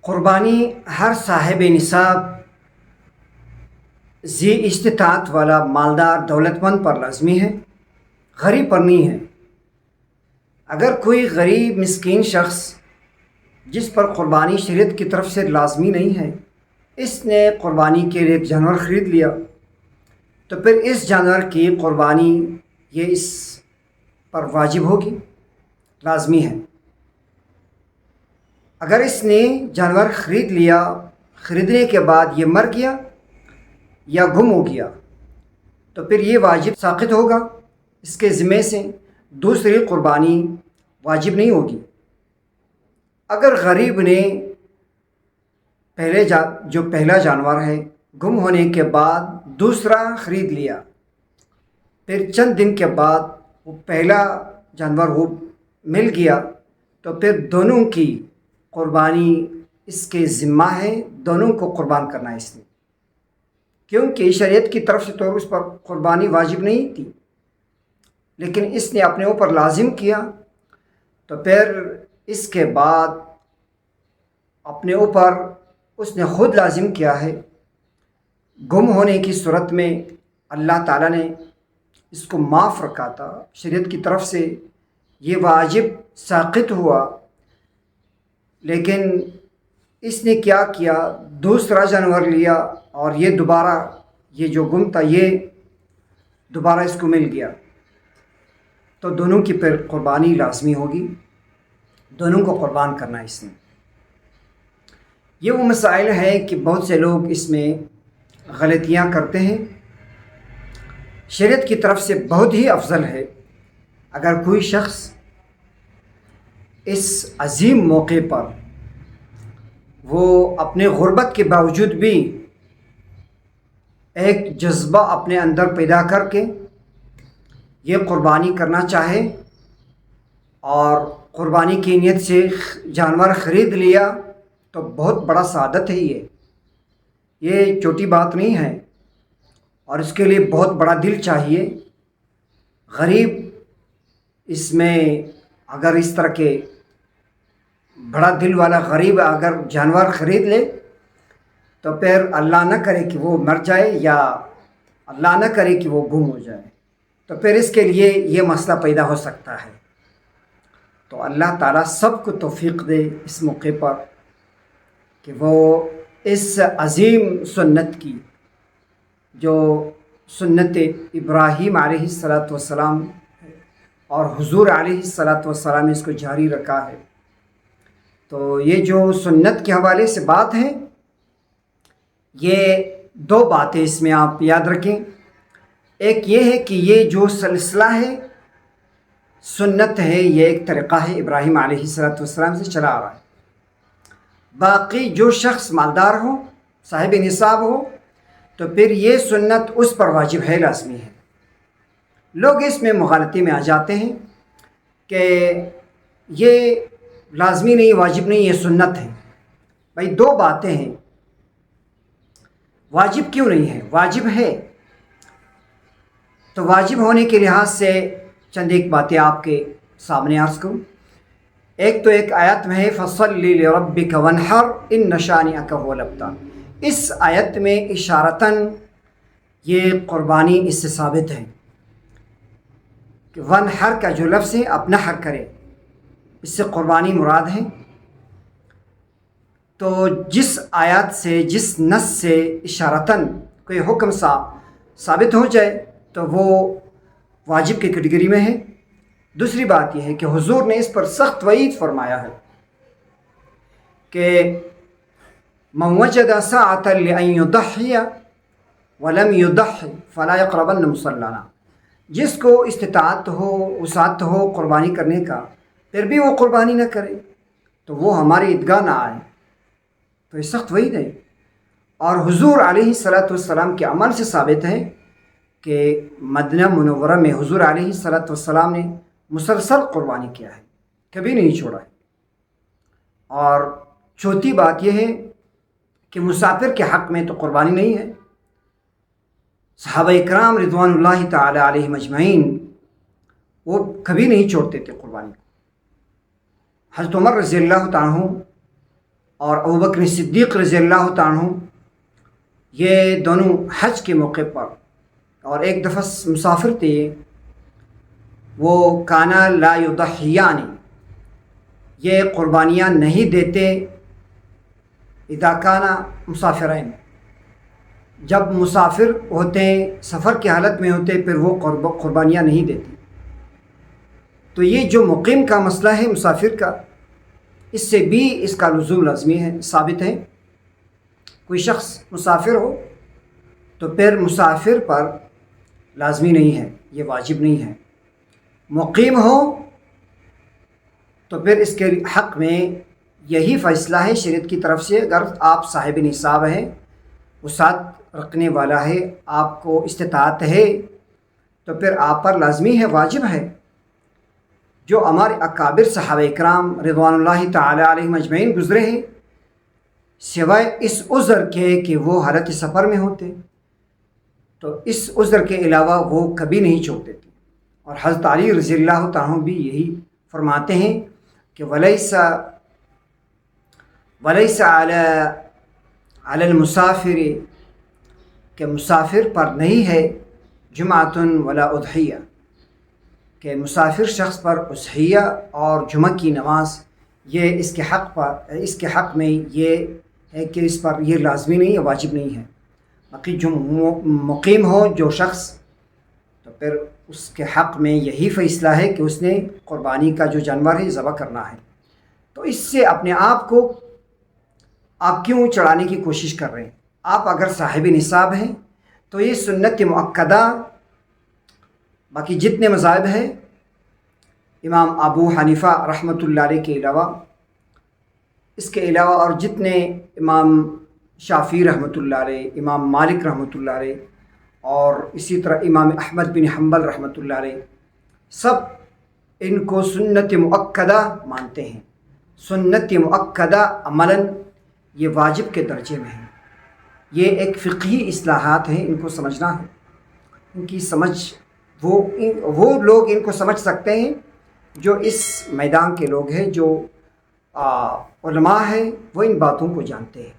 قربانی ہر صاحب نصاب ذی استطاعت والا مالدار دولت مند پر لازمی ہے، غریب پر نہیں ہے۔ اگر کوئی غریب مسکین شخص جس پر قربانی شریعت کی طرف سے لازمی نہیں ہے، اس نے قربانی کے لیے ایک جانور خرید لیا، تو پھر اس جانور کی قربانی یہ اس پر واجب ہوگی، لازمی ہے۔ اگر اس نے جانور خرید لیا، خریدنے کے بعد یہ مر گیا یا گم ہو گیا، تو پھر یہ واجب ساقط ہوگا، اس کے ذمے سے دوسری قربانی واجب نہیں ہوگی۔ اگر غریب نے جو پہلا جانور ہے گم ہونے کے بعد دوسرا خرید لیا، پھر چند دن کے بعد وہ پہلا جانور وہ مل گیا، تو پھر دونوں کی قربانی اس کے ذمہ ہے، دونوں کو قربان کرنا ہے اس نے، کیونکہ شریعت کی طرف سے تو اس پر قربانی واجب نہیں تھی، لیکن اس نے اپنے اوپر لازم کیا، تو پھر اس کے بعد اپنے اوپر اس نے خود لازم کیا ہے۔ گم ہونے کی صورت میں اللہ تعالیٰ نے اس کو معاف رکھا تھا، شریعت کی طرف سے یہ واجب ساقط ہوا، لیکن اس نے کیا کیا، دوسرا جانور لیا اور یہ جو گم تھا یہ دوبارہ اس کو مل گیا، تو دونوں کی پھر قربانی لازمی ہوگی، دونوں کو قربان کرنا اس نے۔ یہ وہ مسائل ہے کہ بہت سے لوگ اس میں غلطیاں کرتے ہیں۔ شریعت کی طرف سے بہت ہی افضل ہے اگر کوئی شخص اس عظیم موقع پر وہ اپنے غربت کے باوجود بھی ایک جذبہ اپنے اندر پیدا کر کے یہ قربانی کرنا چاہے، اور قربانی کی نیت سے جانور خرید لیا، تو بہت بڑا سعادت ہے۔ یہ چھوٹی بات نہیں ہے، اور اس کے لیے بہت بڑا دل چاہیے۔ غریب اس میں اگر اس طرح کے بڑا دل والا غریب اگر جانور خرید لے، تو پھر اللہ نہ کرے کہ وہ مر جائے یا اللہ نہ کرے کہ وہ گم ہو جائے، تو پھر اس کے لیے یہ مسئلہ پیدا ہو سکتا ہے۔ تو اللہ تعالیٰ سب کو توفیق دے اس موقع پر کہ وہ اس عظیم سنت کی، جو سنت ابراہیم علیہ السلام اور حضور علیہ السلام نے اس کو جاری رکھا ہے۔ تو یہ جو سنت کے حوالے سے بات ہے، یہ دو باتیں اس میں آپ یاد رکھیں۔ ایک یہ ہے کہ یہ جو سلسلہ ہے، سنت ہے، یہ ایک طریقہ ہے ابراہیم علیہ السلام سے چلا آ رہا ہے۔ باقی جو شخص مالدار ہو، صاحب نصاب ہو، تو پھر یہ سنت اس پر واجب ہے، لازمی ہے۔ لوگ اس میں مغالطے میں آ جاتے ہیں کہ یہ لازمی نہیں، واجب نہیں، یہ سنت ہے۔ بھائی دو باتیں ہیں، واجب کیوں نہیں ہے؟ واجب ہے۔ تو واجب ہونے کے لحاظ سے چند ایک باتیں آپ کے سامنے عرض کروں۔ ایک تو ایک آیت میں ہے فَصَلِّ لِرَبِّكَ وَانْحَرْ إِنَّ شَانِئَكَ هُوَ الْأَبْتَرُ۔ اس آیت میں اشارتاً یہ قربانی اس سے ثابت ہے کہ وَانْحَرْ کا جو لفظ ہے، اب نحر کرے، اس سے قربانی مراد ہے۔ تو جس آیات سے، جس نص سے اشارتاً کوئی حکم ثابت ہو جائے تو وہ واجب کی کیٹیگری میں ہے۔ دوسری بات یہ ہے کہ حضور نے اس پر سخت وعید فرمایا ہے کہ مَنْ وَجَدَ سَاعَةً لِأَنْ يُضَحِّيَ وَلَمْ يُضَحِّ فَلَا يَقْرَبَنَّ مُصَلَّانَا۔ جس کو استطاعت ہو، وسعت ہو قربانی کرنے کا، پھر بھی وہ قربانی نہ کرے، تو وہ ہماری عیدگاہ نہ آئے۔ تو یہ سخت وعید ہے، اور حضور علیہ السلام کے عمل سے ثابت ہے کہ مدینہ منورہ میں حضور علیہ السلام نے مسلسل قربانی کیا ہے، کبھی نہیں چھوڑا ہے۔ اور چوتھی بات یہ ہے کہ مسافر کے حق میں تو قربانی نہیں ہے۔ صحابہ اکرام رضوان اللہ تعالی علیہم اجمعین وہ کبھی نہیں چھوڑتے تھے قربانی کو۔ حضرت عمر رضی اللہ تعالیٰ عنہ اور ابوبکر صدیق رضی اللہ تعالیٰ عنہ، یہ دونوں حج کے موقع پر، اور ایک دفعہ مسافر تھے، وہ کانا لا یضحیان، یہ قربانیاں نہیں دیتے، اذا کانا مسافرین، جب مسافر ہوتے ہیں، سفر کی حالت میں ہوتے، پھر وہ قربانیاں نہیں دیتے۔ تو یہ جو مقیم کا مسئلہ ہے مسافر کا، اس سے بھی اس کا لزوم لازمی ہے، ثابت ہے۔ کوئی شخص مسافر ہو تو پھر مسافر پر لازمی نہیں ہے، یہ واجب نہیں ہے۔ مقیم ہو تو پھر اس کے حق میں یہی فیصلہ ہے شریعت کی طرف سے، اگر آپ صاحب نصاب ہیں، وسعت رکھنے والا ہے، آپ کو استطاعت ہے، تو پھر آپ پر لازمی ہے، واجب ہے۔ جو ہمارے اکابر صحابہ اکرام رضوان اللہ تعالی علیہم اجمعین گزرے ہیں، سوائے اس عذر کے کہ وہ حالت سفر میں ہوتے، تو اس عذر کے علاوہ وہ کبھی نہیں چھوڑتے تھے۔ اور حضرت علی رضی اللہ تعالیٰ عنہ بھی یہی فرماتے ہیں کہ ولیس علی المسافر، کہ مسافر پر نہیں ہے جمعۃ ولا اضحیہ، کہ مسافر شخص پر اضحیہ اور جمعہ کی نماز یہ اس کے حق میں یہ ہے کہ اس پر یہ لازمی نہیں ہے، واجب نہیں ہے۔ باقی جو مقیم ہو جو شخص، تو پھر اس کے حق میں یہی فیصلہ ہے کہ اس نے قربانی کا جو جانور ہے ذبح کرنا ہے۔ تو اس سے اپنے آپ کو آپ کیوں چڑھانے کی کوشش کر رہے ہیں؟ آپ اگر صاحب نصاب ہیں تو یہ سنت مؤکدہ، باقی جتنے مذاہب ہیں، امام ابو حنیفہ رحمۃ اللہ علیہ کے علاوہ، اس کے علاوہ اور جتنے امام شافعی رحمۃ اللہ علیہ، امام مالک رحمۃ اللہ علیہ، اور اسی طرح امام احمد بن حنبل رحمۃ اللہ علیہ، سب ان کو سنت مؤکدہ مانتے ہیں۔ سنت مؤکدہ عملاً یہ واجب کے درجے میں ہے۔ یہ ایک فقہی اصطلاحات ہیں، ان کو سمجھنا ہے۔ ان کی سمجھ وہ لوگ ان کو سمجھ سکتے ہیں جو اس میدان کے لوگ ہیں، جو علماء ہیں، وہ ان باتوں کو جانتے ہیں۔